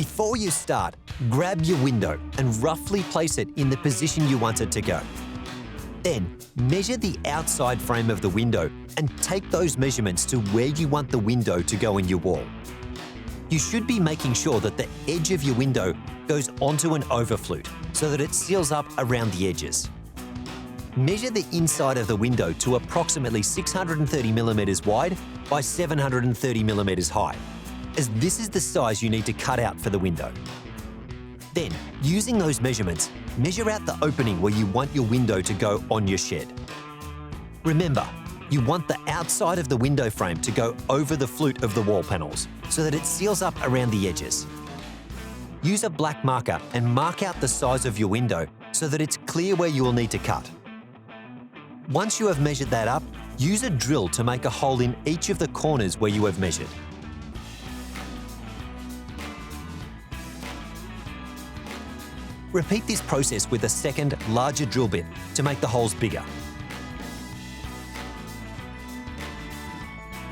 Before you start, grab your window and roughly place it in the position you want it to go. Then, measure the outside frame of the window and take those measurements to where you want the window to go in your wall. You should be making sure that the edge of your window goes onto an overflute so that it seals up around the edges. Measure the inside of the window to approximately 630 millimeters wide by 730 millimeters high, as this is the size you need to cut out for the window. Then, using those measurements, measure out the opening where you want your window to go on your shed. Remember, you want the outside of the window frame to go over the flute of the wall panels so that it seals up around the edges. Use a black marker and mark out the size of your window so that it's clear where you will need to cut. Once you have measured that up, use a drill to make a hole in each of the corners where you have measured. Repeat this process with a second, larger drill bit to make the holes bigger.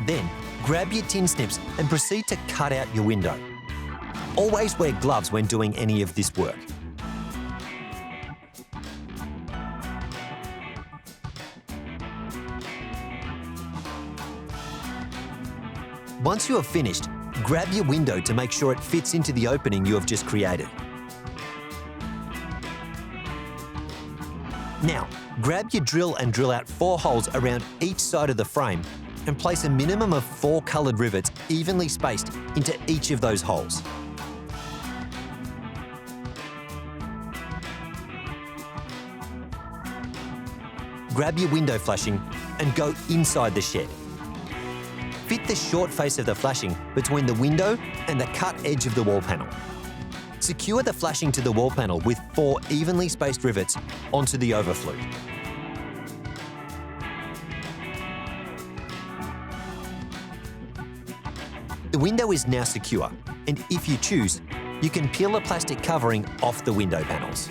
Then, grab your tin snips and proceed to cut out your window. Always wear gloves when doing any of this work. Once you have finished, grab your window to make sure it fits into the opening you have just created. Now, grab your drill and drill out 4 holes around each side of the frame and place a minimum of 4 coloured rivets evenly spaced into each of those holes. Grab your window flashing and go inside the shed. Fit the short face of the flashing between the window and the cut edge of the wall panel. Secure the flashing to the wall panel with 4 evenly spaced rivets onto the overflute. The window is now secure, and if you choose, you can peel the plastic covering off the window panels.